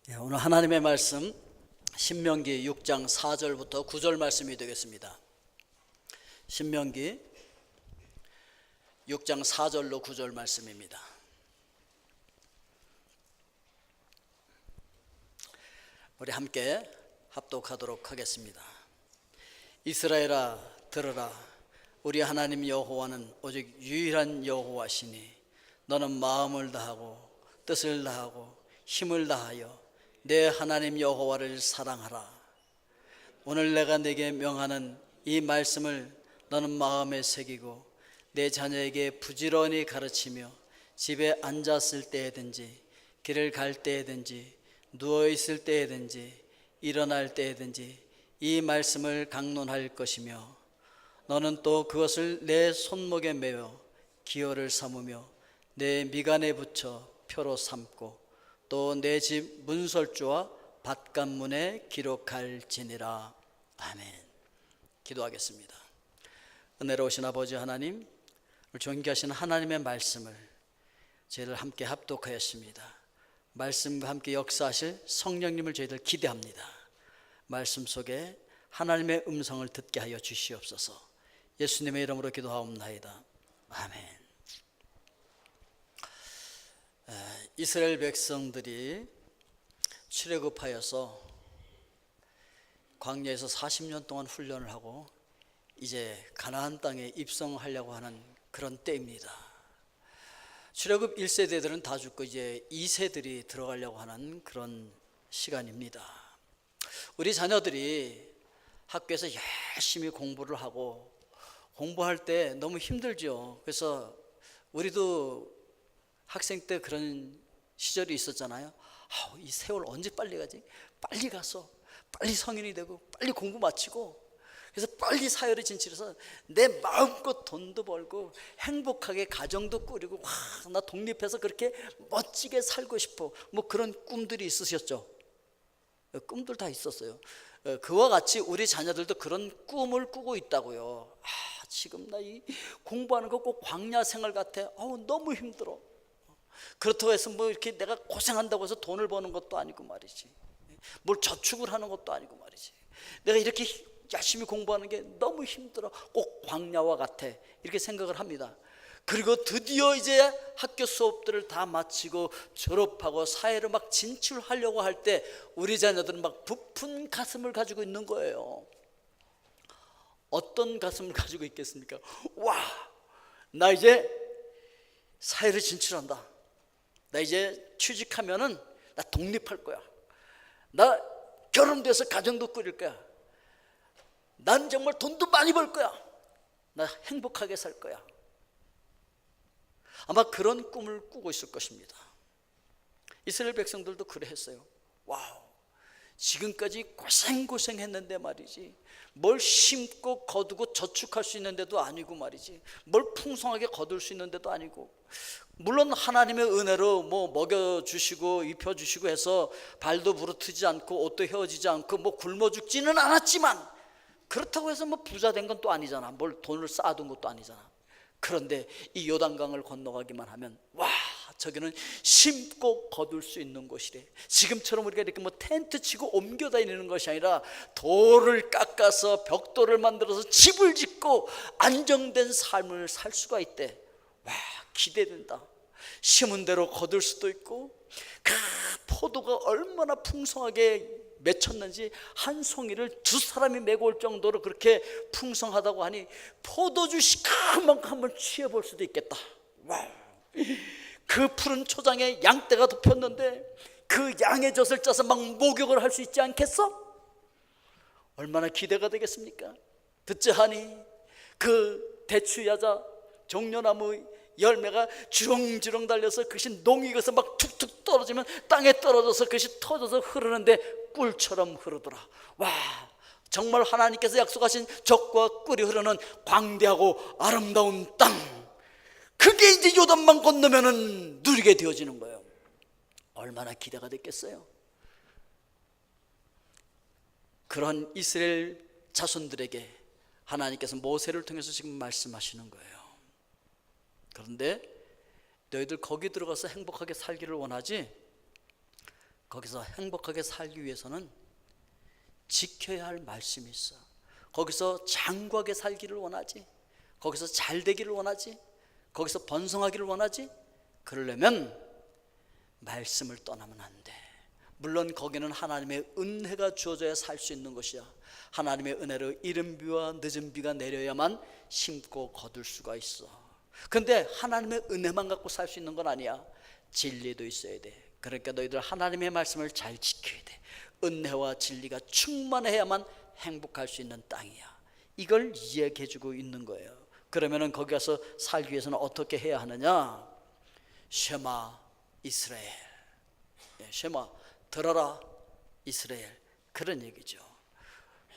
오늘 하나님의 말씀 신명기 6장 4절부터 9절 말씀이 되겠습니다. 신명기 6장 4절로 9절 말씀입니다. 우리 함께 합독하도록 하겠습니다. 이스라엘아 들으라. 우리 하나님 여호와는 오직 유일한 여호와시니 너는 마음을 다하고 뜻을 다하고 힘을 다하여 내 하나님 여호와를 사랑하라. 오늘 내가 내게 명하는 이 말씀을 너는 마음에 새기고 내 자녀에게 부지런히 가르치며 집에 앉았을 때에든지 길을 갈 때에든지 누워있을 때에든지 일어날 때에든지 이 말씀을 강론할 것이며 너는 또 그것을 내 손목에 매어 기호를 삼으며 내 미간에 붙여 표로 삼고 또 내 집 문설주와 밭간문에 기록할지니라. 아멘. 기도하겠습니다. 은혜로우신 아버지 하나님, 존귀하신 하나님의 말씀을 저희들 함께 합독하였습니다. 말씀과 함께 역사하실 성령님을 저희들 기대합니다. 말씀 속에 하나님의 음성을 듣게 하여 주시옵소서. 예수님의 이름으로 기도하옵나이다. 아멘. 이스라엘 백성들이 출애굽하여서 광야에서 40년 동안 훈련을 하고 이제 가나안 땅에 입성하려고 하는 그런 때입니다. 출애굽 1세대들은 다 죽고 이제 2세들이 들어가려고 하는 그런 시간입니다. 우리 자녀들이 학교에서 열심히 공부를 하고 공부할 때 너무 힘들죠. 그래서 우리도 학생 때 그런 시절이 있었잖아요. 이 세월 언제 빨리 가지? 빨리 가서 빨리 성인이 되고 빨리 공부 마치고 그래서 빨리 사회를 진출해서 내 마음껏 돈도 벌고 행복하게 가정도 꾸리고 나 독립해서 그렇게 멋지게 살고 싶어. 뭐 그런 꿈들이 있으셨죠? 꿈들 다 있었어요. 그와 같이 우리 자녀들도 그런 꿈을 꾸고 있다고요. 지금 나 이 공부하는 거 꼭 광야 생활 같아. 너무 힘들어. 그렇다고 해서 뭐 이렇게 내가 고생한다고 해서 돈을 버는 것도 아니고 말이지, 뭘 저축을 하는 것도 아니고 말이지, 내가 이렇게 열심히 공부하는 게 너무 힘들어. 꼭 광야와 같아. 이렇게 생각을 합니다. 그리고 드디어 이제 학교 수업들을 다 마치고 졸업하고 사회로 막 진출하려고 할 때 우리 자녀들은 막 부푼 가슴을 가지고 있는 거예요. 어떤 가슴을 가지고 있겠습니까? 나 이제 사회를 진출한다. 나 이제 취직하면은 나 독립할 거야. 나 결혼돼서 가정도 꾸릴 거야. 난 정말 돈도 많이 벌 거야. 나 행복하게 살 거야. 아마 그런 꿈을 꾸고 있을 것입니다. 이스라엘 백성들도 그래 했어요. 지금까지 고생했는데 말이지, 뭘 심고 거두고 저축할 수 있는데도 아니고 말이지, 뭘 풍성하게 거둘 수 있는데도 아니고, 물론 하나님의 은혜로 뭐 먹여주시고 입혀주시고 해서 발도 부르트지 않고 옷도 헤어지지 않고 뭐 굶어 죽지는 않았지만, 그렇다고 해서 뭐 부자 된 건 또 아니잖아. 뭘 돈을 쌓아둔 것도 아니잖아. 그런데 이 요단강을 건너가기만 하면 저기는 심고 거둘 수 있는 곳이래. 지금처럼 우리가 이렇게 뭐 텐트 치고 옮겨 다니는 것이 아니라 돌을 깎아서 벽돌을 만들어서 집을 짓고 안정된 삶을 살 수가 있대. 기대된다. 심은 대로 거둘 수도 있고, 그 포도가 얼마나 풍성하게 맺혔는지 한 송이를 두 사람이 메고 올 정도로 그렇게 풍성하다고 하니 포도주 그만큼 한번 취해볼 수도 있겠다. 그 푸른 초장에 양떼가 덮였는데 그 양의 젖을 짜서 막 목욕을 할 수 있지 않겠어? 얼마나 기대가 되겠습니까? 듣자하니 그 대추야자 종려나무 열매가 주렁주렁 달려서 그것이 농이 익어서 막 툭툭 떨어지면 땅에 떨어져서 그것이 터져서 흐르는데 꿀처럼 흐르더라. 정말 하나님께서 약속하신 젖과 꿀이 흐르는 광대하고 아름다운 땅, 그게 이제 요단만 건너면은 누리게 되어지는 거예요. 얼마나 기대가 됐겠어요. 그런 이스라엘 자손들에게 하나님께서 모세를 통해서 지금 말씀하시는 거예요. 그런데 너희들 거기 들어가서 행복하게 살기를 원하지? 거기서 행복하게 살기 위해서는 지켜야 할 말씀이 있어. 거기서 장구하게 살기를 원하지? 거기서 잘 되기를 원하지? 거기서 번성하기를 원하지? 그러려면 말씀을 떠나면 안 돼. 물론 거기는 하나님의 은혜가 주어져야 살 수 있는 것이야. 하나님의 은혜로 이른 비와 늦은 비가 내려야만 심고 거둘 수가 있어. 근데 하나님의 은혜만 갖고 살 수 있는 건 아니야. 진리도 있어야 돼. 그러니까 너희들 하나님의 말씀을 잘 지켜야 돼. 은혜와 진리가 충만해야만 행복할 수 있는 땅이야. 이걸 이야기해 주고 있는 거예요. 그러면은 거기 가서 살기 위해서는 어떻게 해야 하느냐? 쉐마 이스라엘, 쉐마 들어라 이스라엘, 그런 얘기죠.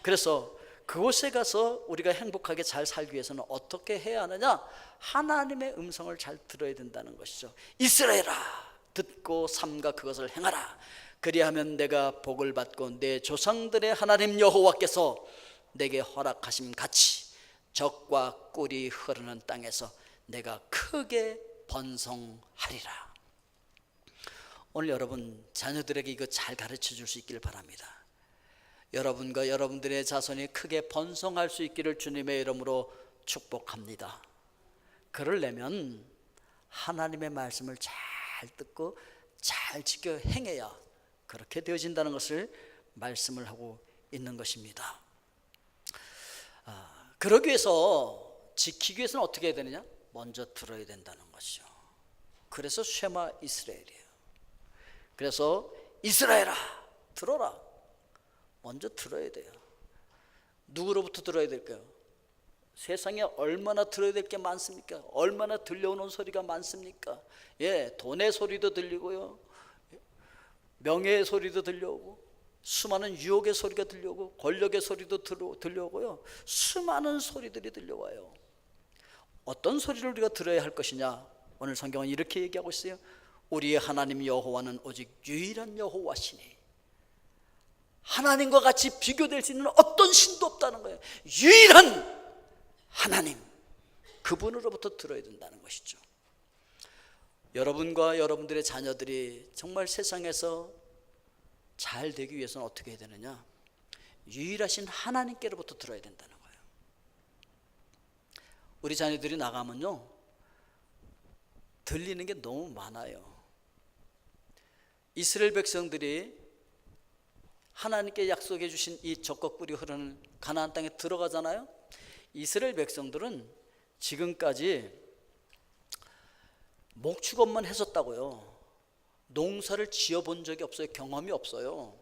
그래서 그곳에 가서 우리가 행복하게 잘 살기 위해서는 어떻게 해야 하느냐? 하나님의 음성을 잘 들어야 된다는 것이죠. 이스라엘아, 듣고 삼가 그것을 행하라. 그리하면 내가 복을 받고 내 조상들의 하나님 여호와께서 내게 허락하심 같이 젖과 꿀이 흐르는 땅에서 내가 크게 번성하리라. 오늘 여러분 자녀들에게 이거 잘 가르쳐 줄 수 있기를 바랍니다. 여러분과 여러분들의 자손이 크게 번성할 수 있기를 주님의 이름으로 축복합니다. 그러려면 하나님의 말씀을 잘 듣고 잘 지켜 행해야 그렇게 되어진다는 것을 말씀을 하고 있는 것입니다. 그러기 위해서, 지키기 위해서는 어떻게 해야 되느냐? 먼저 들어야 된다는 것이죠. 그래서 쉐마 이스라엘이에요. 그래서 이스라엘아 들어라. 먼저 들어야 돼요. 누구로부터 들어야 될까요? 세상에 얼마나 들어야 될 게 많습니까? 얼마나 들려오는 소리가 많습니까? 돈의 소리도 들리고요, 명예의 소리도 들려오고, 수많은 유혹의 소리가 들려오고, 권력의 소리도 들려오고요, 수많은 소리들이 들려와요. 어떤 소리를 우리가 들어야 할 것이냐? 오늘 성경은 이렇게 얘기하고 있어요. 우리의 하나님 여호와는 오직 유일한 여호와시니 하나님과 같이 비교될 수 있는 어떤 신도 없다는 거예요. 유일한 하나님, 그분으로부터 들어야 된다는 것이죠. 여러분과 여러분들의 자녀들이 정말 세상에서 잘 되기 위해서는 어떻게 해야 되느냐? 유일하신 하나님께로부터 들어야 된다는 거예요. 우리 자녀들이 나가면요, 들리는 게 너무 많아요. 이스라엘 백성들이 하나님께 약속해 주신 이 젖과 꿀이 흐르는 가나안 땅에 들어가잖아요. 이스라엘 백성들은 지금까지 목축업만 했었다고요. 농사를 지어본 적이 없어요. 경험이 없어요.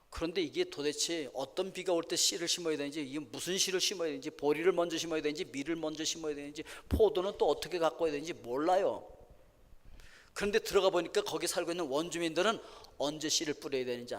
그런데 이게 도대체 어떤 비가 올 때 씨를 심어야 되는지, 이게 무슨 씨를 심어야 되는지, 보리를 먼저 심어야 되는지, 밀을 먼저 심어야 되는지, 포도는 또 어떻게 갖고 와야 되는지 몰라요. 그런데 들어가 보니까 거기 살고 있는 원주민들은 언제 씨를 뿌려야 되는지,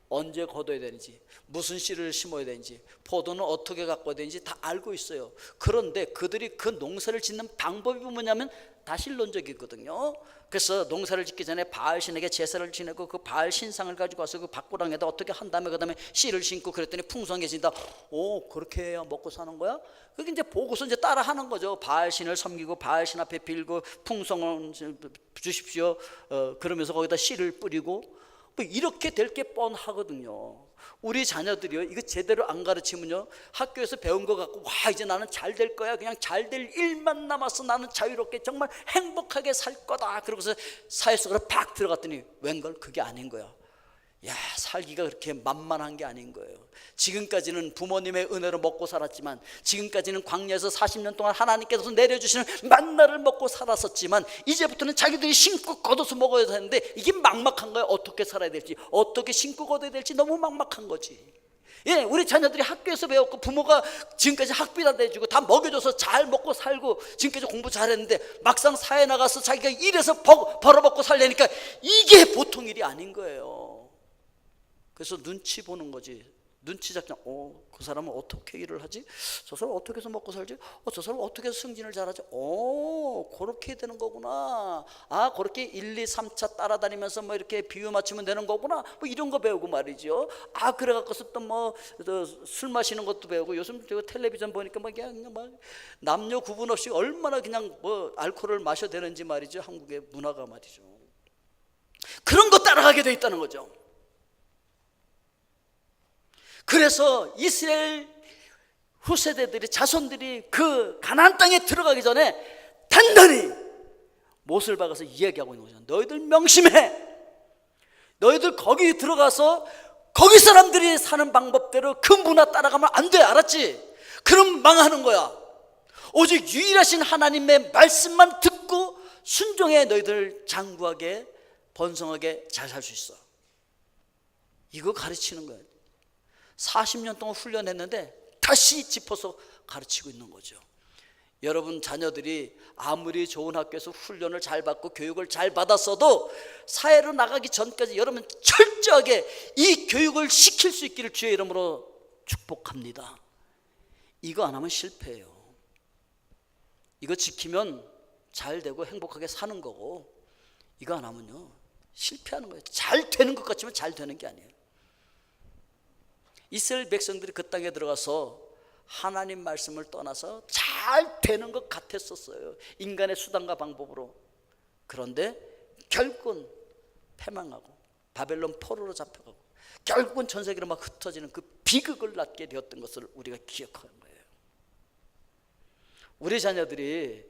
언제 거둬야 되는지, 무슨 씨를 심어야 되는지, 포도는 어떻게 갖고 와야 되는지 다 알고 있어요. 그런데 그들이 그 농사를 짓는 방법이 뭐냐면 다 신론적이거든요. 그래서 농사를 짓기 전에 바알신에게 제사를 지내고 그 바알 신상을 가지고 와서 그 밭고랑에다 어떻게 한 다음에 그다음에 씨를 심고 그랬더니 풍성해진다. 오, 그렇게 해야 먹고 사는 거야? 그게 이제 보고서 이제 따라 하는 거죠. 바알신을 섬기고 바알신 앞에 빌고 풍성을 주십시오. 그러면서 거기다 씨를 뿌리고, 뭐 이렇게 될 게 뻔하거든요. 우리 자녀들이요, 이거 제대로 안 가르치면요, 학교에서 배운 거 갖고 와 이제 나는 잘 될 거야, 그냥 잘 될 일만 남았어, 나는 자유롭게 정말 행복하게 살 거다, 그러고서 사회 속으로 팍 들어갔더니 웬걸 그게 아닌 거야. 야, 살기가 그렇게 만만한 게 아닌 거예요. 지금까지는 부모님의 은혜로 먹고 살았지만, 지금까지는 광야에서 40년 동안 하나님께서 내려주시는 만나를 먹고 살았었지만, 이제부터는 자기들이 심고 걷어서 먹어야 되는데 이게 막막한 거예요. 어떻게 살아야 될지, 어떻게 심고 걷어야 될지 너무 막막한 거지. 우리 자녀들이 학교에서 배웠고 부모가 지금까지 학비다 내주고 다 먹여줘서 잘 먹고 살고 지금까지 공부 잘했는데, 막상 사회에 나가서 자기가 일해서 벌어먹고 살려니까 이게 보통 일이 아닌 거예요. 그래서 눈치 보는 거지. 눈치 잡자. 그 사람은 어떻게 일을 하지? 저 사람 어떻게 해서 먹고 살지? 저 사람 어떻게 해서 승진을 잘하지? 그렇게 되는 거구나. 그렇게 1, 2, 3차 따라다니면서 뭐 이렇게 비유 맞추면 되는 거구나. 뭐 이런 거 배우고 말이죠. 그래갖고서 또 뭐 술 마시는 것도 배우고, 요즘 텔레비전 보니까 그냥 막 남녀 구분 없이 얼마나 그냥 뭐 알코올을 마셔야 되는지 말이죠. 한국의 문화가 말이죠. 그런 거 따라가게 돼 있다는 거죠. 그래서 이스라엘 후세대들이, 자손들이 그 가나안 땅에 들어가기 전에 단단히 못을 박아서 이야기하고 있는 거죠. 너희들 명심해. 너희들 거기 들어가서 거기 사람들이 사는 방법대로 그 문화 따라가면 안 돼. 알았지? 그럼 망하는 거야. 오직 유일하신 하나님의 말씀만 듣고 순종해. 너희들 장구하게 번성하게 잘 살 수 있어. 이거 가르치는 거예요. 40년 동안 훈련했는데 다시 짚어서 가르치고 있는 거죠. 여러분 자녀들이 아무리 좋은 학교에서 훈련을 잘 받고 교육을 잘 받았어도 사회로 나가기 전까지 여러분 철저하게 이 교육을 시킬 수 있기를 주의 이름으로 축복합니다. 이거 안 하면 실패해요. 이거 지키면 잘 되고 행복하게 사는 거고, 이거 안 하면요 실패하는 거예요. 잘 되는 것 같지만 잘 되는 게 아니에요. 이스라엘 백성들이 그 땅에 들어가서 하나님 말씀을 떠나서 잘 되는 것 같았었어요. 인간의 수단과 방법으로. 그런데 결국은 패망하고 바벨론 포로로 잡혀가고 결국은 전 세계로 막 흩어지는 그 비극을 낳게 되었던 것을 우리가 기억하는 거예요. 우리 자녀들이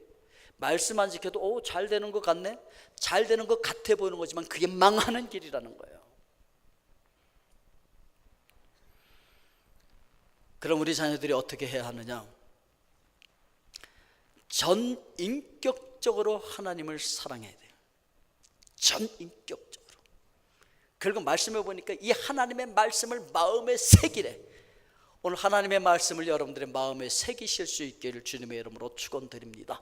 말씀 안 지켜도 잘 되는 것 같네, 잘 되는 것 같아 보이는 거지만 그게 망하는 길이라는 거예요. 그럼 우리 자녀들이 어떻게 해야 하느냐? 전인격적으로 하나님을 사랑해야 돼요. 전인격적으로. 그리고 말씀해 보니까 이 하나님의 말씀을 마음에 새기래. 오늘 하나님의 말씀을 여러분들의 마음에 새기실 수 있기를 주님의 이름으로 축원드립니다.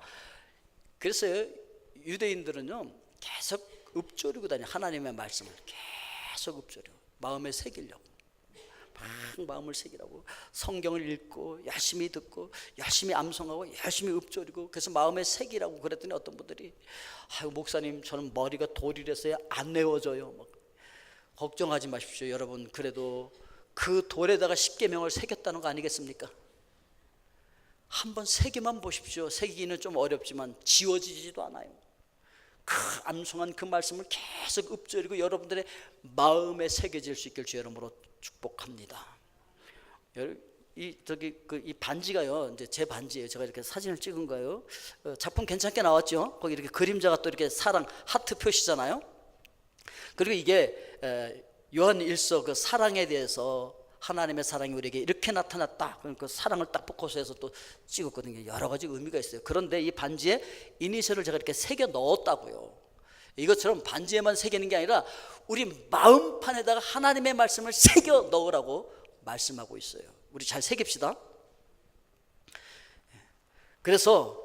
그래서 유대인들은요 계속 읊조리고 다녀요. 하나님의 말씀을 계속 읊조려 마음에 새기려고. 막 마음을 새기라고 성경을 읽고 열심히 듣고 열심히 암송하고 열심히 읊조리고, 그래서 마음에 새기라고 그랬더니 어떤 분들이 아유 목사님 저는 머리가 돌이라서 안 내워져요. 막 걱정하지 마십시오. 여러분 그래도 그 돌에다가 십계명을 새겼다는 거 아니겠습니까? 한번 새기만 보십시오. 새기기는 좀 어렵지만 지워지지도 않아요. 그 암송한 그 말씀을 계속 읊조리고 여러분들의 마음에 새겨질 수 있길 주의 이름으로 축복합니다. 이 반지가요, 이제 제 반지예요. 제가 이렇게 사진을 찍은 거예요. 작품 괜찮게 나왔죠? 거기 이렇게 그림자가 또 이렇게 사랑 하트 표시잖아요. 그리고 이게 요한 1서 그 사랑에 대해서 하나님의 사랑이 우리에게 이렇게 나타났다. 그 사랑을 딱 포커스 해서 또 찍었거든요. 여러 가지 의미가 있어요. 그런데 이 반지에 이니셜을 제가 이렇게 새겨 넣었다고요. 이것처럼 반지에만 새기는 게 아니라 우리 마음판에다가 하나님의 말씀을 새겨 넣으라고 말씀하고 있어요. 우리 잘 새깁시다. 그래서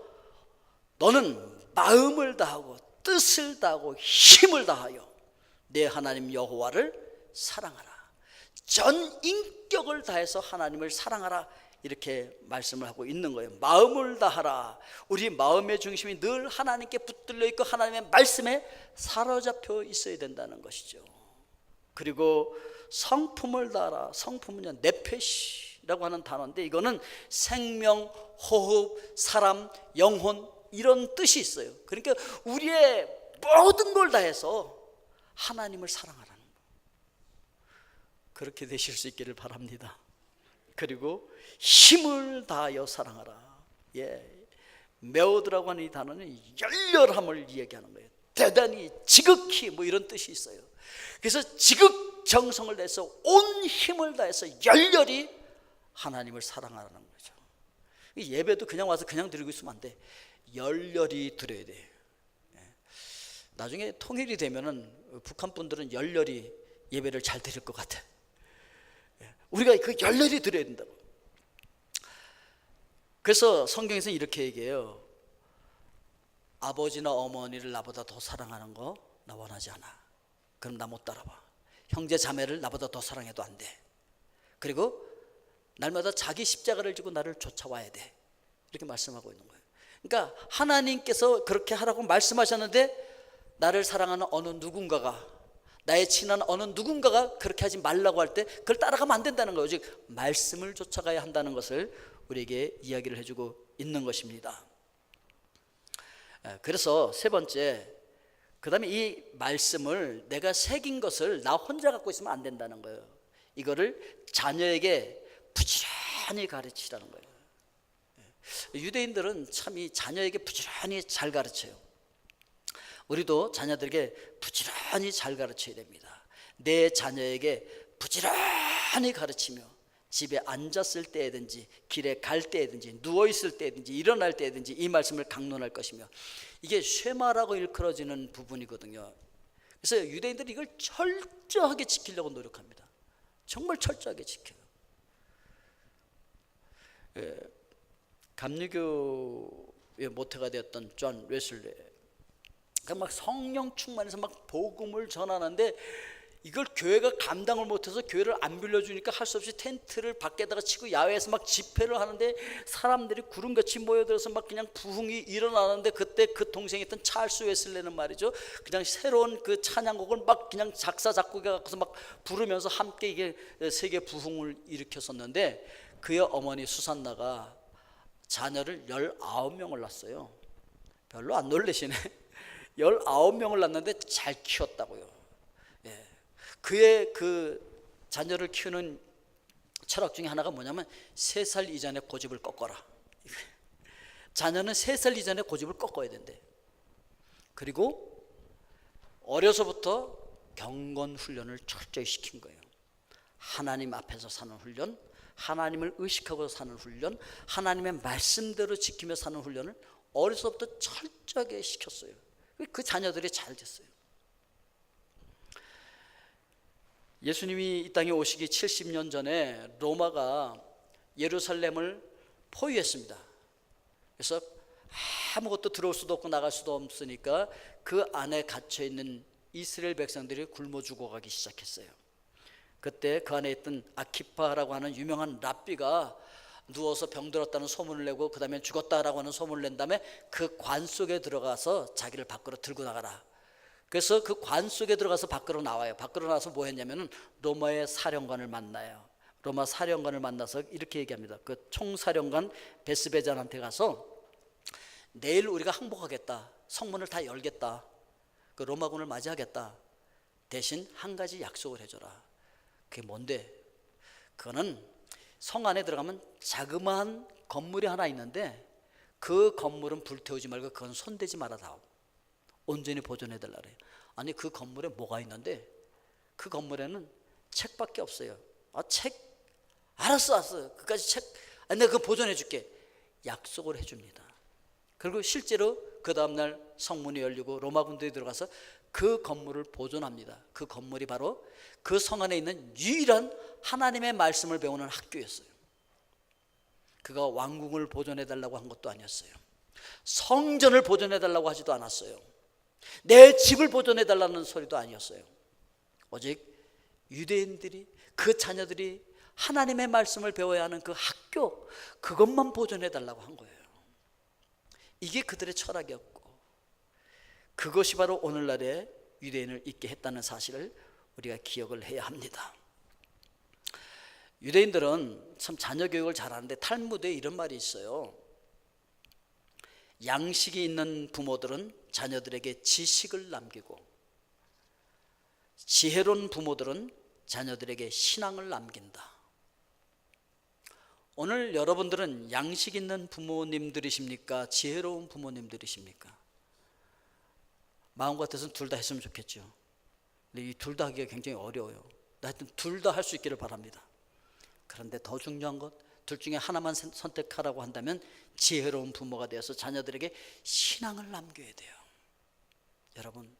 너는 마음을 다하고 뜻을 다하고 힘을 다하여 내 하나님 여호와를 사랑하라. 전 인격을 다해서 하나님을 사랑하라, 이렇게 말씀을 하고 있는 거예요. 마음을 다하라. 우리 마음의 중심이 늘 하나님께 붙들려 있고 하나님의 말씀에 사로잡혀 있어야 된다는 것이죠. 그리고 성품을 다하라. 성품은요 네페시라고 하는 단어인데 이거는 생명, 호흡, 사람, 영혼 이런 뜻이 있어요. 그러니까 우리의 모든 걸 다해서 하나님을 사랑하라는 거예요. 그렇게 되실 수 있기를 바랍니다. 그리고 힘을 다하여 사랑하라. 메오드라고 하는 이 단어는 열렬함을 이야기하는 거예요. 대단히 지극히 뭐 이런 뜻이 있어요. 그래서 지극정성을 다해서 온 힘을 다해서 열렬히 하나님을 사랑하라는 거죠. 예배도 그냥 와서 그냥 드리고 있으면 안 돼. 열렬히 드려야 돼. 나중에 통일이 되면은 북한 분들은 열렬히 예배를 잘 드릴 것 같아. 우리가 그 열렬히 드려야 된다고. 그래서 성경에서는 이렇게 얘기해요. 아버지나 어머니를 나보다 더 사랑하는 거 나 원하지 않아. 그럼 나 못 따라와. 형제 자매를 나보다 더 사랑해도 안 돼. 그리고 날마다 자기 십자가를 지고 나를 쫓아와야 돼. 이렇게 말씀하고 있는 거예요. 그러니까 하나님께서 그렇게 하라고 말씀하셨는데 나를 사랑하는 어느 누군가가, 나의 친한 어느 누군가가 그렇게 하지 말라고 할 때 그걸 따라가면 안 된다는 거예요. 즉 말씀을 쫓아가야 한다는 것을 우리에게 이야기를 해주고 있는 것입니다. 그래서 세 번째, 다음에 이 말씀을 내가 새긴 것을 나 혼자 갖고 있으면 안 된다는 거예요. 이거를 자녀에게 부지런히 가르치라는 거예요. 유대인들은 참 이 자녀에게 부지런히 잘 가르쳐요. 우리도 자녀들에게 부지런히 잘 가르쳐야 됩니다. 내 자녀에게 부지런히 가르치며 집에 앉았을 때든지 길에 갈 때든지 누워있을 때든지 일어날 때든지 이 말씀을 강론할 것이며, 이게 쉐마라고 일컬어지는 부분이거든요. 그래서 유대인들이 이걸 철저하게 지키려고 노력합니다. 정말 철저하게 지켜요. 감리교의 모태가 되었던 존 웨슬리, 막 성령 충만해서 막 복음을 전하는데 이걸 교회가 감당을 못해서 교회를 안 빌려주니까 할 수 없이 텐트를 밖에다가 치고 야외에서 막 집회를 하는데 사람들이 구름같이 모여들어서 막 그냥 부흥이 일어나는데, 그때 그 동생이 있던 찰스 웨슬리는 말이죠, 그냥 새로운 그 찬양곡을 막 그냥 작사 작곡해 갖고서 막 부르면서 함께 이게 세계 부흥을 일으켰었는데, 그의 어머니 수산나가 자녀를 19명을 낳았어요. 별로 안 놀라시네. 19명을 낳았는데 잘 키웠다고요. 그의 그 자녀를 키우는 철학 중에 하나가 뭐냐면 3살 이전에 고집을 꺾어라. 자녀는 3살 이전에 고집을 꺾어야 된대. 그리고 어려서부터 경건 훈련을 철저히 시킨 거예요. 하나님 앞에서 사는 훈련, 하나님을 의식하고 사는 훈련, 하나님의 말씀대로 지키며 사는 훈련을 어려서부터 철저하게 시켰어요. 그 자녀들이 잘 됐어요. 예수님이 이 땅에 오시기 70년 전에 로마가 예루살렘을 포위했습니다. 그래서 아무것도 들어올 수도 없고 나갈 수도 없으니까 그 안에 갇혀있는 이스라엘 백성들이 굶어 죽어가기 시작했어요. 그때 그 안에 있던 아키파라고 하는 유명한 랍비가 누워서 병들었다는 소문을 내고 그 다음에 죽었다라고 하는 소문을 낸 다음에 그 관 속에 들어가서 자기를 밖으로 들고 나가라. 그래서 그 관 속에 들어가서 밖으로 나와요. 밖으로 나와서 뭐 했냐면은 로마의 사령관을 만나요. 로마 사령관을 만나서 이렇게 얘기합니다. 그 총사령관 베스베잔한테 가서 내일 우리가 항복하겠다, 성문을 다 열겠다, 그 로마군을 맞이하겠다, 대신 한 가지 약속을 해줘라. 그게 뭔데? 그거는 성 안에 들어가면 자그마한 건물이 하나 있는데 그 건물은 불태우지 말고 그건 손대지 말아다오. 온전히 보존해달라 그래요. 아니 그 건물에 뭐가 있는데? 그 건물에는 책밖에 없어요. 책? 알았어. 그까지 책, 내가 그거 보존해줄게. 약속을 해줍니다. 그리고 실제로 그 다음날 성문이 열리고 로마군들이 들어가서 그 건물을 보존합니다. 그 건물이 바로 그 성 안에 있는 유일한 하나님의 말씀을 배우는 학교였어요. 그가 왕궁을 보존해달라고 한 것도 아니었어요. 성전을 보존해달라고 하지도 않았어요. 내 집을 보존해달라는 소리도 아니었어요. 오직 유대인들이, 그 자녀들이 하나님의 말씀을 배워야 하는 그 학교, 그것만 보존해달라고 한 거예요. 이게 그들의 철학이었고, 그것이 바로 오늘날의 유대인을 있게 했다는 사실을 우리가 기억을 해야 합니다. 유대인들은 참 자녀 교육을 잘하는데 탈무드에 이런 말이 있어요. 양식이 있는 부모들은 자녀들에게 지식을 남기고 지혜로운 부모들은 자녀들에게 신앙을 남긴다. 오늘 여러분들은 양식 있는 부모님들이십니까? 지혜로운 부모님들이십니까? 마음 같아서는 둘 다 했으면 좋겠죠. 근데 이 둘 다 하기가 굉장히 어려워요. 하여튼 둘 다 할 수 있기를 바랍니다. 그런데 더 중요한 것, 둘 중에 하나만 선택하라고 한다면 지혜로운 부모가 되어서 자녀들에게 신앙을 남겨야 돼요. 여러분,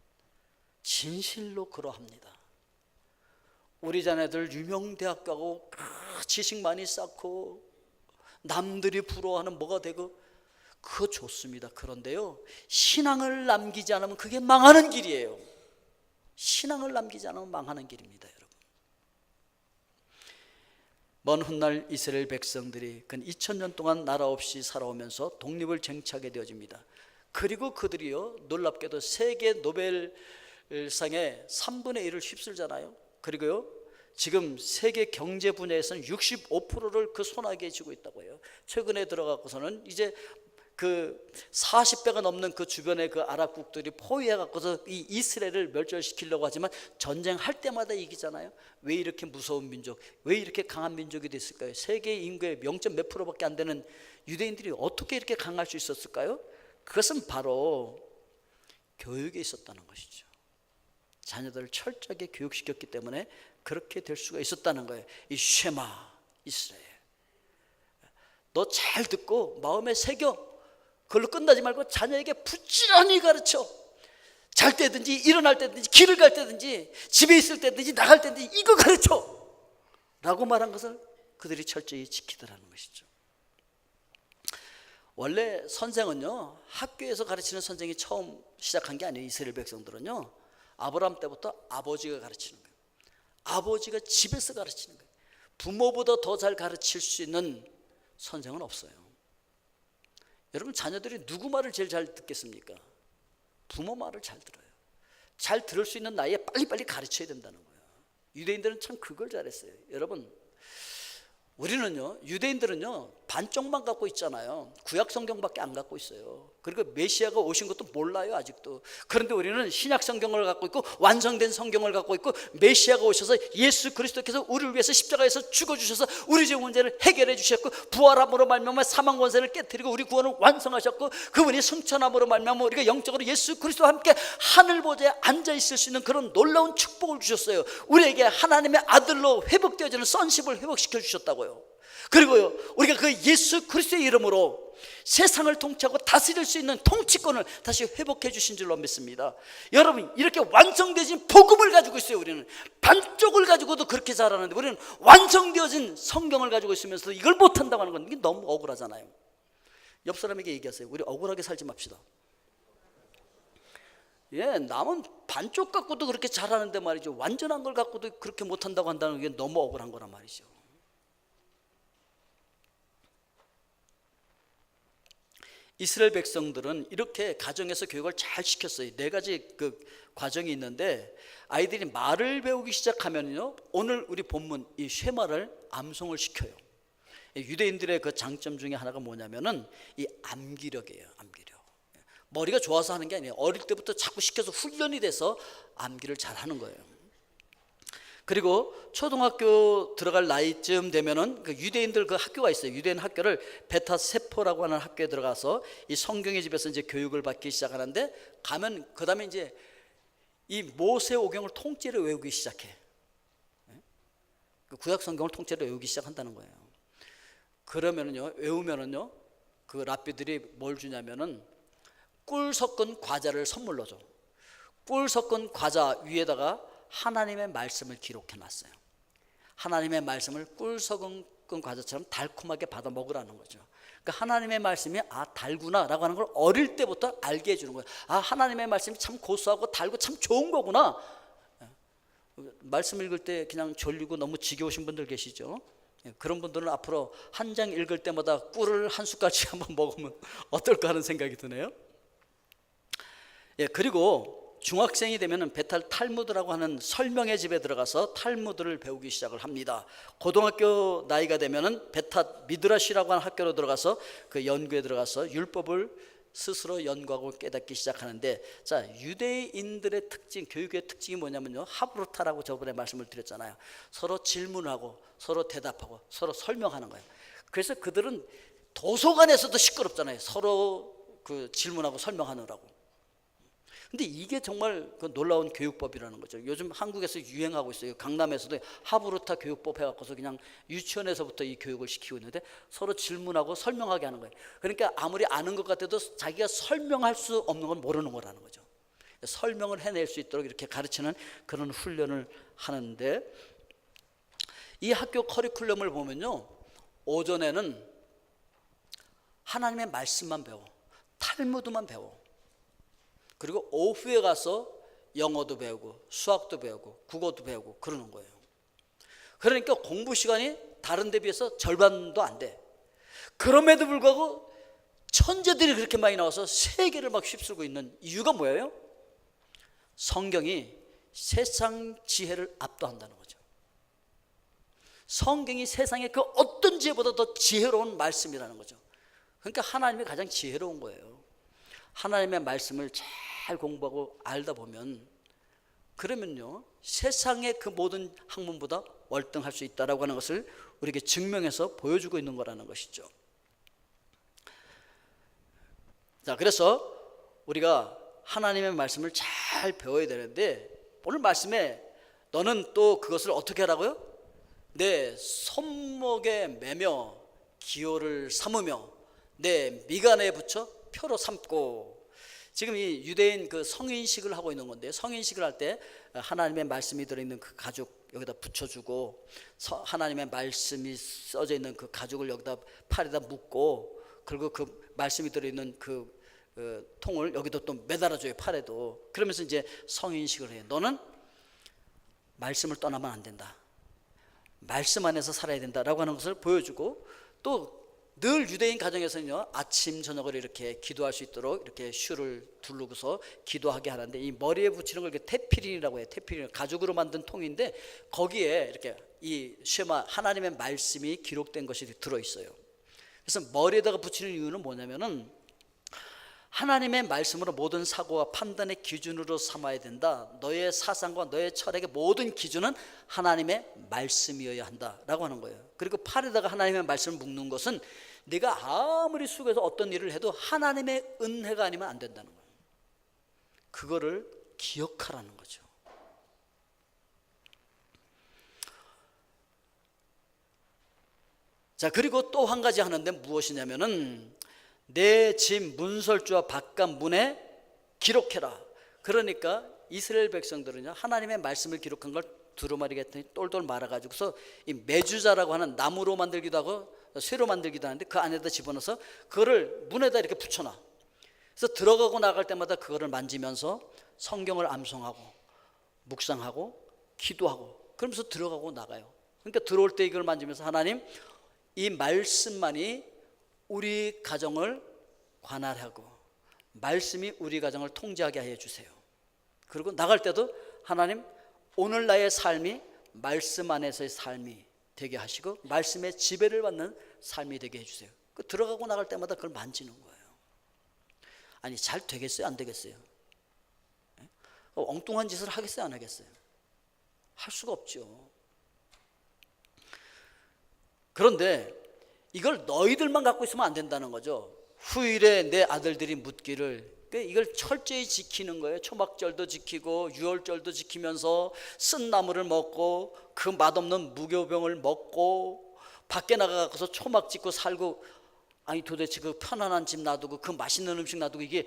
진실로 그러합니다. 우리 자녀들 유명대학 가고 지식 많이 쌓고 남들이 부러워하는 뭐가 되고 그거 좋습니다. 그런데요, 신앙을 남기지 않으면 그게 망하는 길이에요. 신앙을 남기지 않으면 망하는 길입니다. 여러분, 먼 훗날 이스라엘 백성들이 근 2000년 동안 나라 없이 살아오면서 독립을 쟁취하게 되어집니다. 그리고 그들이요, 놀랍게도 세계 노벨상의 3분의 1을 휩쓸잖아요. 그리고요, 지금 세계 경제 분야에서는 65%를 그 손아귀에 쥐고 있다고 해요. 최근에 들어가고서는 이제 그 40배가 넘는 그 주변의 그 아랍국들이 포위해 갖고서 이 이스라엘을 멸절시키려고 하지만 전쟁할 때마다 이기잖아요. 왜 이렇게 무서운 민족, 왜 이렇게 강한 민족이 됐을까요? 세계 인구의 0. 몇 %밖에 안 되는 유대인들이 어떻게 이렇게 강할 수 있었을까요? 그것은 바로 교육에 있었다는 것이죠. 자녀들을 철저하게 교육시켰기 때문에 그렇게 될 수가 있었다는 거예요. 이 쉐마 이스라엘, 너 잘 듣고 마음에 새겨. 그걸로 끝나지 말고 자녀에게 부지런히 가르쳐. 잘 때든지 일어날 때든지 길을 갈 때든지 집에 있을 때든지 나갈 때든지 이거 가르쳐 라고 말한 것을 그들이 철저히 지키더라는 것이죠. 원래 선생은요, 학교에서 가르치는 선생이 처음 시작한 게 아니에요. 이스라엘 백성들은요, 아브라함 때부터 아버지가 가르치는 거예요. 아버지가 집에서 가르치는 거예요. 부모보다 더 잘 가르칠 수 있는 선생은 없어요. 여러분, 자녀들이 누구 말을 제일 잘 듣겠습니까? 부모 말을 잘 들어요. 잘 들을 수 있는 나이에 빨리빨리 가르쳐야 된다는 거예요. 유대인들은 참 그걸 잘했어요. 여러분, 우리는요, 유대인들은요, 반쪽만 갖고 있잖아요. 구약 성경밖에 안 갖고 있어요. 그리고 메시아가 오신 것도 몰라요, 아직도. 그런데 우리는 신약 성경을 갖고 있고 완성된 성경을 갖고 있고 메시아가 오셔서 예수 그리스도께서 우리를 위해서 십자가에서 죽어주셔서 우리 죄 문제를 해결해 주셨고, 부활함으로 말미암아 사망 권세를 깨뜨리고 우리 구원을 완성하셨고, 그분이 승천함으로 말미암아 우리가 영적으로 예수 그리스도와 함께 하늘 보좌에 앉아 있을 수 있는 그런 놀라운 축복을 주셨어요. 우리에게 하나님의 아들로 회복되어지는 sonship을 회복시켜 주셨다고요. 그리고요, 우리가 그 예수 그리스도의 이름으로 세상을 통치하고 다스릴 수 있는 통치권을 다시 회복해 주신 줄로 믿습니다. 여러분, 이렇게 완성되어진 복음을 가지고 있어요. 우리는 반쪽을 가지고도 그렇게 잘하는데, 우리는 완성되어진 성경을 가지고 있으면서도 이걸 못한다고 하는 건 이게 너무 억울하잖아요. 옆 사람에게 얘기하세요. 우리 억울하게 살지 맙시다. 예, 남은 반쪽 갖고도 그렇게 잘하는데 말이죠, 완전한 걸 갖고도 그렇게 못한다고 한다는 게 너무 억울한 거란 말이죠. 이스라엘 백성들은 이렇게 가정에서 교육을 잘 시켰어요. 4가지 그 과정이 있는데, 아이들이 말을 배우기 시작하면요, 오늘 우리 본문 이 쉐마를 암송을 시켜요. 유대인들의 그 장점 중에 하나가 뭐냐면은 이 암기력이에요. 암기력. 머리가 좋아서 하는 게 아니에요. 어릴 때부터 자꾸 시켜서 훈련이 돼서 암기를 잘 하는 거예요. 그리고 초등학교 들어갈 나이쯤 되면은 그 유대인들 그 학교가 있어요. 유대인 학교를 베타 세포라고 하는 학교에 들어가서 이 성경의 집에서 이제 교육을 받기 시작하는데, 가면 그 다음에 이제 이 모세오경을 통째로 외우기 시작해. 그 구약 성경을 통째로 외우기 시작한다는 거예요. 그러면은요, 외우면은요, 그 랍비들이 뭘 주냐면은 꿀 섞은 과자를 선물로 줘. 꿀 섞은 과자 위에다가 하나님의 말씀을 기록해 놨어요. 하나님의 말씀을 꿀 섞은 과자처럼 달콤하게 받아 먹으라는 거죠. 그러니까 하나님의 말씀이 달구나 라고 하는 걸 어릴 때부터 알게 해주는 거예요. 하나님의 말씀이 참 고소하고 달고 참 좋은 거구나. 말씀 읽을 때 그냥 졸리고 너무 지겨우신 분들 계시죠? 그런 분들은 앞으로 한 장 읽을 때마다 꿀을 한 숟갈씩 한번 먹으면 어떨까 하는 생각이 드네요. 그리고 중학생이 되면은 베탈 탈무드라고 하는 설명의 집에 들어가서 탈무드를 배우기 시작을 합니다. 고등학교 나이가 되면은 베타 미드라시라고 하는 학교로 들어가서 그 연구에 들어가서 율법을 스스로 연구하고 깨닫기 시작하는데, 자, 유대인들의 특징, 교육의 특징이 뭐냐면요, 하브루타라고 저번에 말씀을 드렸잖아요. 서로 질문하고 서로 대답하고 서로 설명하는 거예요. 그래서 그들은 도서관에서도 시끄럽잖아요. 서로 그 질문하고 설명하느라고. 근데 이게 정말 그 놀라운 교육법이라는 거죠. 요즘 한국에서 유행하고 있어요. 강남에서도 하브루타 교육법 해갖고서 그냥 유치원에서부터 이 교육을 시키고 있는데, 서로 질문하고 설명하게 하는 거예요. 그러니까 아무리 아는 것 같아도 자기가 설명할 수 없는 건 모르는 거라는 거죠. 설명을 해낼 수 있도록 이렇게 가르치는 그런 훈련을 하는데, 이 학교 커리큘럼을 보면요, 오전에는 하나님의 말씀만 배워, 탈무드만 배워. 그리고 오후에 가서 영어도 배우고 수학도 배우고 국어도 배우고 그러는 거예요. 그러니까 공부 시간이 다른 데 비해서 절반도 안 돼. 그럼에도 불구하고 천재들이 그렇게 많이 나와서 세계를 막 휩쓸고 있는 이유가 뭐예요? 성경이 세상 지혜를 압도한다는 거죠. 성경이 세상의 그 어떤 지혜보다 더 지혜로운 말씀이라는 거죠. 그러니까 하나님이 가장 지혜로운 거예요. 하나님의 말씀을 잘 공부하고 알다 보면, 그러면요 세상의 그 모든 학문보다 월등할 수 있다라고 하는 것을 우리에게 증명해서 보여주고 있는 거라는 것이죠. 자, 그래서 우리가 하나님의 말씀을 잘 배워야 되는데, 오늘 말씀에 너는 또 그것을 어떻게 하라고요? 내 손목에 매며 기호를 삼으며 내 미간에 붙여 표로 삼고. 지금 이 유대인 그 성인식을 하고 있는 건데, 성인식을 할 때 하나님의 말씀이 들어있는 그 가죽 여기다 붙여주고, 하나님의 말씀이 써져 있는 그 가죽을 여기다 팔에다 묶고, 그리고 그 말씀이 들어있는 그 통을 여기도 또 매달아줘요, 팔에도. 그러면서 이제 성인식을 해요. 너는 말씀을 떠나면 안 된다, 말씀 안에서 살아야 된다라고 하는 것을 보여주고, 또 늘 유대인 가정에서는요 아침 저녁을 이렇게 기도할 수 있도록 이렇게 슈를 두르고서 기도하게 하는데, 이 머리에 붙이는 걸 테필린이라고 해요. 테필린, 가죽으로 만든 통인데 거기에 이렇게 이 쉐마, 하나님의 말씀이 기록된 것이 들어있어요. 그래서 머리에다가 붙이는 이유는 뭐냐면은, 하나님의 말씀으로 모든 사고와 판단의 기준으로 삼아야 된다. 너의 사상과 너의 철학의 모든 기준은 하나님의 말씀이어야 한다라고 하는 거예요. 그리고 팔에다가 하나님의 말씀을 묶는 것은 네가 아무리 속에서 어떤 일을 해도 하나님의 은혜가 아니면 안 된다는 거예요. 그거를 기억하라는 거죠. 자, 그리고 또 한 가지 하는데 무엇이냐면은, 내 집 문설주와 바깥 문에 기록해라. 그러니까 이스라엘 백성들은요 하나님의 말씀을 기록한 걸 두루마리 같은 똘똘 말아가지고서 이 메주자라고 하는 나무로 만들기도 하고 쇠로 만들기도 하는데, 그 안에다 집어넣어서 그거를 문에다 이렇게 붙여놔. 그래서 들어가고 나갈 때마다 그거를 만지면서 성경을 암송하고 묵상하고 기도하고 그러면서 들어가고 나가요. 그러니까 들어올 때 이걸 만지면서, 하나님, 이 말씀만이 우리 가정을 관할하고 말씀이 우리 가정을 통제하게 해주세요. 그리고 나갈 때도 하나님, 오늘 나의 삶이 말씀 안에서의 삶이 되게 하시고 말씀의 지배를 받는 삶이 되게 해주세요. 그 들어가고 나갈 때마다 그걸 만지는 거예요. 아니, 잘 되겠어요, 안 되겠어요? 엉뚱한 짓을 하겠어요, 안 하겠어요? 할 수가 없죠. 그런데 이걸 너희들만 갖고 있으면 안 된다는 거죠. 후일에 내 아들들이 묻기를, 이걸 철저히 지키는 거예요. 초막절도 지키고 유월절도 지키면서 쓴 나물을 먹고 그 맛없는 무교병을 먹고 밖에 나가서 초막 짓고 살고, 아니 도대체 그 편안한 집 놔두고 그 맛있는 음식 놔두고 이게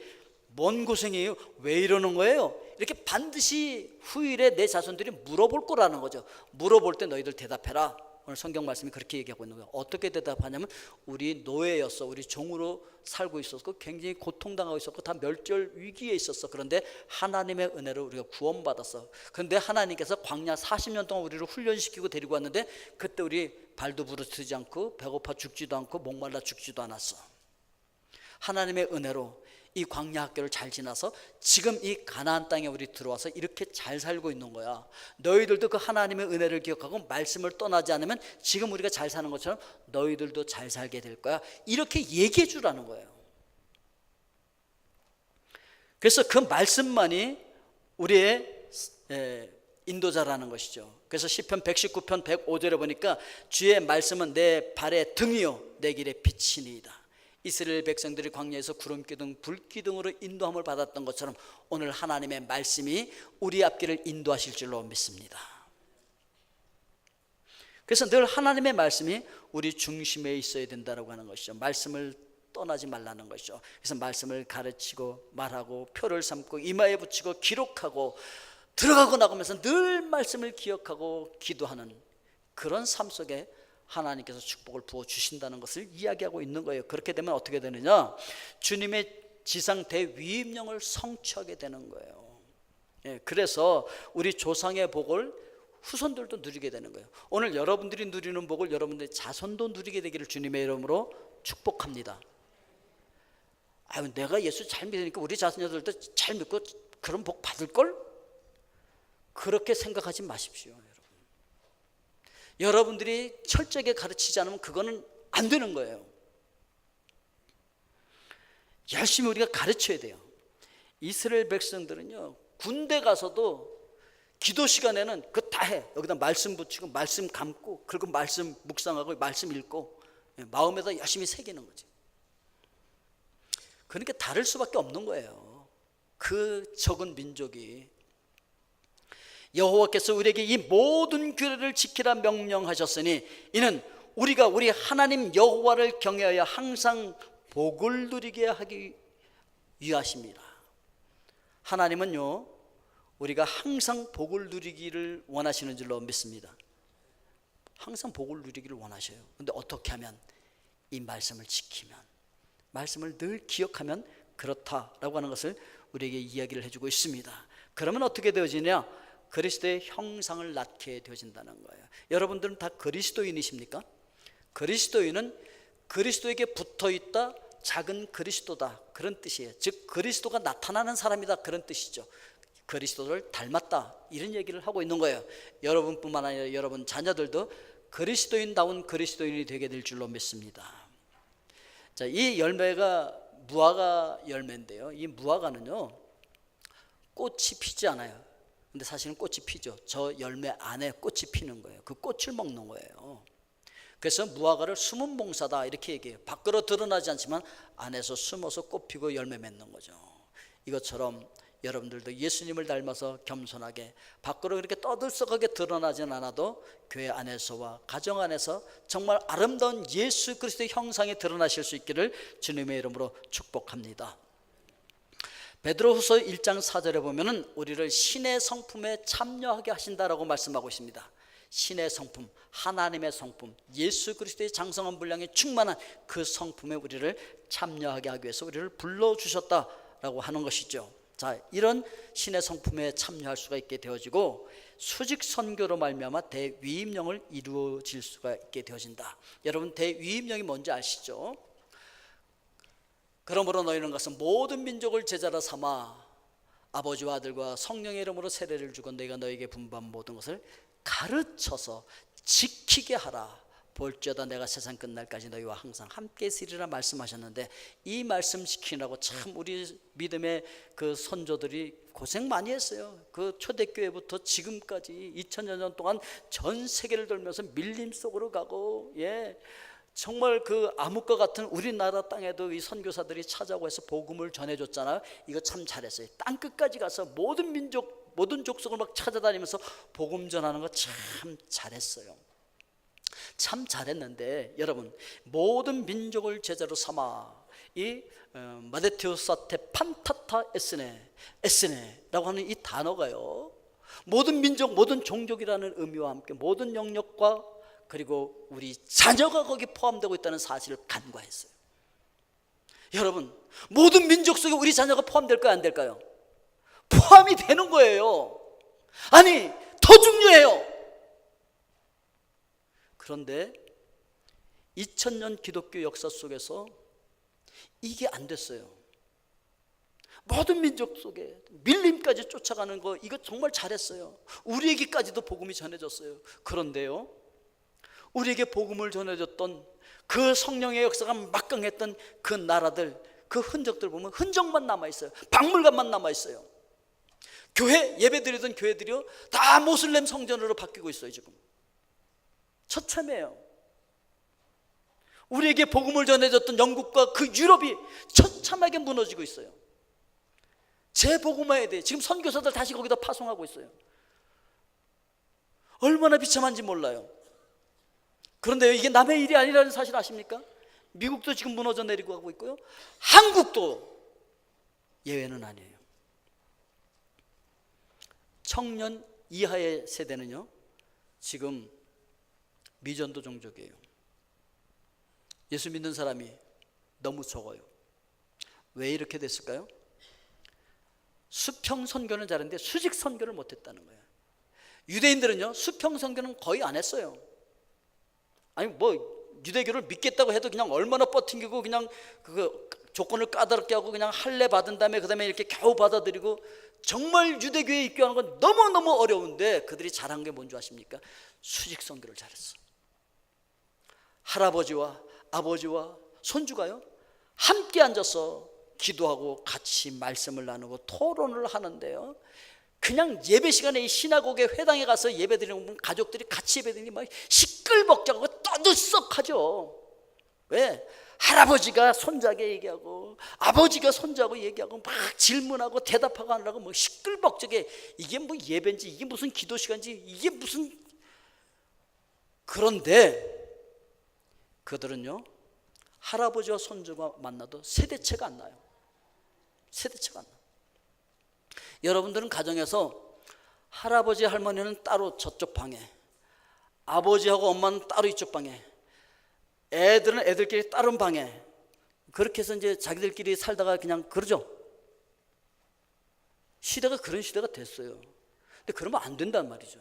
뭔 고생이에요? 왜 이러는 거예요? 이렇게 반드시 후일에 내 자손들이 물어볼 거라는 거죠. 물어볼 때 너희들 대답해라. 오늘 성경 말씀이 그렇게 얘기하고 있는 거예요. 어떻게 대답하냐면, 우리 노예였어, 우리 종으로 살고 있었고 굉장히 고통당하고 있었고 다 멸절 위기에 있었어. 그런데 하나님의 은혜로 우리가 구원받았어. 그런데 하나님께서 광야 40년 동안 우리를 훈련시키고 데리고 왔는데, 그때 우리 발도 부르트지 않고 배고파 죽지도 않고 목말라 죽지도 않았어. 하나님의 은혜로 이 광야 학교를 잘 지나서 지금 이 가나안 땅에 우리 들어와서 이렇게 잘 살고 있는 거야. 너희들도 그 하나님의 은혜를 기억하고 말씀을 떠나지 않으면 지금 우리가 잘 사는 것처럼 너희들도 잘 살게 될 거야. 이렇게 얘기해 주라는 거예요. 그래서 그 말씀만이 우리의 인도자라는 것이죠. 그래서 시편 119편 105절에 보니까, 주의 말씀은 내 발의 등이요 내 길의 빛이니이다. 이스라엘 백성들이 광야에서 구름기둥 불기둥으로 인도함을 받았던 것처럼 오늘 하나님의 말씀이 우리 앞길을 인도하실 줄로 믿습니다. 그래서 늘 하나님의 말씀이 우리 중심에 있어야 된다고 하는 것이죠. 말씀을 떠나지 말라는 것이죠. 그래서 말씀을 가르치고 말하고 표를 삼고 이마에 붙이고 기록하고 들어가고 나가면서 늘 말씀을 기억하고 기도하는 그런 삶 속에 하나님께서 축복을 부어주신다는 것을 이야기하고 있는 거예요. 그렇게 되면 어떻게 되느냐, 주님의 지상 대위임령을 성취하게 되는 거예요. 그래서 우리 조상의 복을 후손들도 누리게 되는 거예요. 오늘 여러분들이 누리는 복을 여러분들의 자손도 누리게 되기를 주님의 이름으로 축복합니다. 아유, 내가 예수 잘 믿으니까 우리 자손들도 잘 믿고 그런 복 받을걸? 그렇게 생각하지 마십시오. 여러분들이 철저하게 가르치지 않으면 그거는 안 되는 거예요. 열심히 우리가 가르쳐야 돼요. 이스라엘 백성들은요, 군대 가서도 기도 시간에는 그거 다 해. 여기다 말씀 붙이고 말씀 감고 그리고 말씀 묵상하고 말씀 읽고 마음에다 열심히 새기는 거지. 그러니까 다를 수밖에 없는 거예요. 그 적은 민족이. 여호와께서 우리에게 이 모든 규례를 지키라 명령하셨으니 이는 우리가 우리 하나님 여호와를 경외하여 항상 복을 누리게 하기 위하십니다. 하나님은요, 우리가 항상 복을 누리기를 원하시는 줄로 믿습니다. 항상 복을 누리기를 원하셔요. 그런데 어떻게 하면? 이 말씀을 지키면, 말씀을 늘 기억하면 그렇다라고 하는 것을 우리에게 이야기를 해주고 있습니다. 그러면 어떻게 되어지냐? 그리스도의 형상을 낳게 되어진다는 거예요. 여러분들은 다 그리스도인이십니까? 그리스도인은 그리스도에게 붙어있다, 작은 그리스도다, 그런 뜻이에요. 즉 그리스도가 나타나는 사람이다, 그런 뜻이죠. 그리스도를 닮았다, 이런 얘기를 하고 있는 거예요. 여러분뿐만 아니라 여러분 자녀들도 그리스도인다운 그리스도인이 되게 될 줄로 믿습니다. 자, 이 열매가 무화과 열매인데요, 이 무화과는요 꽃이 피지 않아요. 근데 사실은 꽃이 피죠. 저 열매 안에 꽃이 피는 거예요. 그 꽃을 먹는 거예요. 그래서 무화과를 숨은 봉사다, 이렇게 얘기해요. 밖으로 드러나지 않지만 안에서 숨어서 꽃 피고 열매 맺는 거죠. 이것처럼 여러분들도 예수님을 닮아서 겸손하게 밖으로 그렇게 떠들썩하게 드러나진 않아도 교회 안에서와 가정 안에서 정말 아름다운 예수 그리스도의 형상이 드러나실 수 있기를 주님의 이름으로 축복합니다. 베드로후서 1장 4절에 보면은 우리를 신의 성품에 참여하게 하신다라고 말씀하고 있습니다. 신의 성품, 하나님의 성품, 예수 그리스도의 장성한 분량에 충만한 그 성품에 우리를 참여하게 하기 위해서 우리를 불러주셨다라고 하는 것이죠. 자, 이런 신의 성품에 참여할 수가 있게 되어지고 수직 선교로 말미암아 대위임령을 이루어질 수가 있게 되어진다. 여러분, 대위임령이 뭔지 아시죠? 그러므로 너희는 가서 모든 민족을 제자로 삼아 아버지와 아들과 성령의 이름으로 세례를 주고 너희가 너희에게 분부한 모든 것을 가르쳐서 지키게 하라. 볼지어다 내가 세상 끝날까지 너희와 항상 함께 있으리라 말씀하셨는데, 이 말씀 지키라고 참 우리 믿음의 그 선조들이 고생 많이 했어요. 그 초대교회부터 지금까지 2000여 년 동안 전 세계를 돌면서 밀림 속으로 가고, 정말 그 암흑과 같은 우리나라 땅에도 이 선교사들이 찾아오고 해서 복음을 전해줬잖아요. 이거 참 잘했어요. 땅끝까지 가서 모든 민족, 모든 족속을 막 찾아다니면서 복음 전하는 거 참 잘했어요. 참 잘했는데 여러분, 모든 민족을 제자로 삼아 이 마데테오 사테 판타타 에스네라고 하는 이 단어가요, 모든 민족, 모든 종족이라는 의미와 함께 모든 영역과 그리고 우리 자녀가 거기 포함되고 있다는 사실을 간과했어요. 여러분, 모든 민족 속에 우리 자녀가 포함될까요, 안 될까요? 포함이 되는 거예요. 아니, 더 중요해요. 그런데 2000년 기독교 역사 속에서 이게 안 됐어요. 모든 민족 속에 밀림까지 쫓아가는 거, 이거 정말 잘했어요. 우리에게까지도 복음이 전해졌어요. 그런데요, 우리에게 복음을 전해줬던 그 성령의 역사가 막강했던 그 나라들, 그 흔적들 보면 흔적만 남아있어요. 박물관만 남아있어요. 교회 예배드리던 교회들이요 다 모슬렘 성전으로 바뀌고 있어요. 지금 처참해요. 우리에게 복음을 전해줬던 영국과 그 유럽이 처참하게 무너지고 있어요. 재복음화에 대해 지금 선교사들 다시 거기다 파송하고 있어요. 얼마나 비참한지 몰라요. 그런데 이게 남의 일이 아니라는 사실 아십니까? 미국도 지금 무너져 내리고 가고 있고요, 한국도 예외는 아니에요. 청년 이하의 세대는요 지금 미전도 종족이에요. 예수 믿는 사람이 너무 적어요. 왜 이렇게 됐을까요? 수평 선교는 잘했는데 수직 선교를 못했다는 거예요. 유대인들은요 수평 선교는 거의 안 했어요. 아니 유대교를 믿겠다고 해도 그냥 얼마나 버팅기고 그냥 그 조건을 까다롭게 하고 그냥 할례 받은 다음에 그 다음에 이렇게 겨우 받아들이고, 정말 유대교에 입교하는 건 너무너무 어려운데 그들이 잘한 게 뭔지 아십니까? 수직 선교를 잘했어. 할아버지와 아버지와 손주가요 함께 앉아서 기도하고 같이 말씀을 나누고 토론을 하는데요, 그냥 예배 시간에 이 시나고게 회당에 가서 예배드리는 가족들이 같이 예배드리니 막 시끌벅적하고 떠들썩하죠. 왜? 할아버지가 손자에게 얘기하고 아버지가 손자하고 얘기하고 막 질문하고 대답하고 하느라고 뭐 시끌벅적해. 이게 뭐 예배인지 이게 무슨 기도 시간인지 이게 무슨. 그런데 그들은요, 할아버지와 손주가 만나도 세대차가 안 나요. 세대차가 안 나요. 여러분들은 가정에서 할아버지 할머니는 따로 저쪽 방에, 아버지하고 엄마는 따로 이쪽 방에, 애들은 애들끼리 다른 방에, 그렇게 해서 이제 자기들끼리 살다가 그냥 그러죠. 시대가 그런 시대가 됐어요. 근데 그러면 안 된단 말이죠.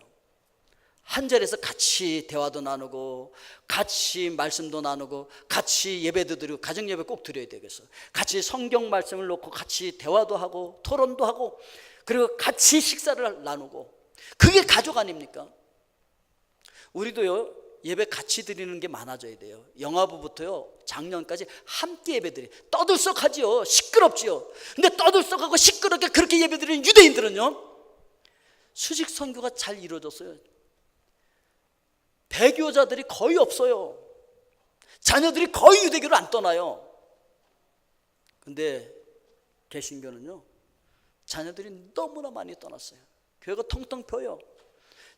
한 자리에서 같이 대화도 나누고 같이 말씀도 나누고 같이 예배도 드리고, 가정 예배 꼭 드려야 되겠어. 같이 성경 말씀을 놓고 같이 대화도 하고 토론도 하고, 그리고 같이 식사를 나누고, 그게 가족 아닙니까? 우리도요, 예배 같이 드리는 게 많아져야 돼요. 영아부부터요 작년까지 함께 예배 드리. 떠들썩하지요. 시끄럽지요. 근데 떠들썩하고 시끄럽게 그렇게 예배 드리는 유대인들은요, 수직 선교가 잘 이루어졌어요. 배교자들이 거의 없어요. 자녀들이 거의 유대교를 안 떠나요. 근데 개신교는요, 자녀들이 너무나 많이 떠났어요. 교회가 텅텅 펴요.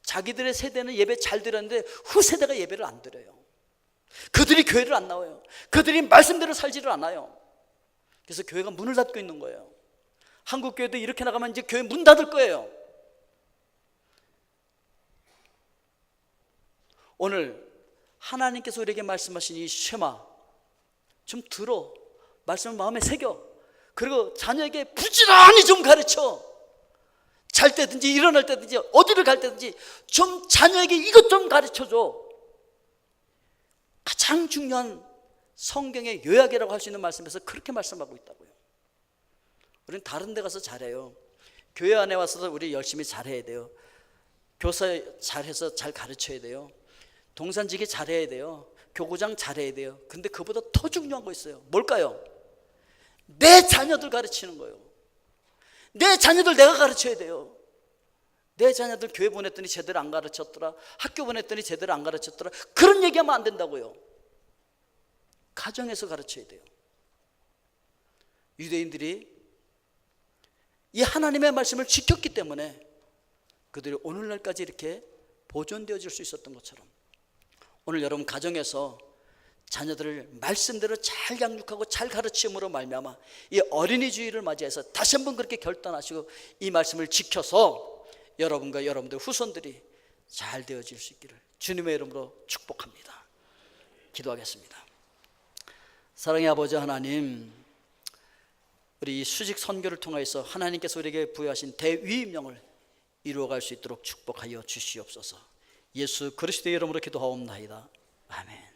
자기들의 세대는 예배 잘 드렸는데 후세대가 예배를 안 드려요. 그들이 교회를 안 나와요. 그들이 말씀대로 살지를 않아요. 그래서 교회가 문을 닫고 있는 거예요. 한국 교회도 이렇게 나가면 이제 교회 문 닫을 거예요. 오늘 하나님께서 우리에게 말씀하신 이 쉐마 좀 들어, 말씀을 마음에 새겨, 그리고 자녀에게 부지런히 좀 가르쳐. 잘 때든지 일어날 때든지 어디를 갈 때든지 좀 자녀에게 이것 좀 가르쳐줘. 가장 중요한 성경의 요약이라고 할 수 있는 말씀에서 그렇게 말씀하고 있다고요. 우리는 다른 데 가서 잘해요. 교회 안에 와서도 우리 열심히 잘해야 돼요. 교사 잘해서 잘 가르쳐야 돼요. 동산지기 잘해야 돼요. 교구장 잘해야 돼요. 근데 그보다 더 중요한 거 있어요. 뭘까요? 내 자녀들 가르치는 거예요. 내 자녀들 내가 가르쳐야 돼요. 내 자녀들 교회 보냈더니 제대로 안 가르쳤더라, 학교 보냈더니 제대로 안 가르쳤더라, 그런 얘기하면 안 된다고요. 가정에서 가르쳐야 돼요. 유대인들이 이 하나님의 말씀을 지켰기 때문에 그들이 오늘날까지 이렇게 보존되어질 수 있었던 것처럼, 오늘 여러분 가정에서 자녀들을 말씀대로 잘 양육하고 잘 가르침으로 말미암아 이 어린이 주일을 맞이해서 다시 한번 그렇게 결단하시고 이 말씀을 지켜서 여러분과 여러분들 후손들이 잘 되어질 수 있기를 주님의 이름으로 축복합니다. 기도하겠습니다. 사랑의 아버지 하나님, 우리 이 수직 선교를 통해서 하나님께서 우리에게 부여하신 대위임령을 이루어갈 수 있도록 축복하여 주시옵소서. 예수 그리스도의 이름으로 기도하옵나이다. 아멘.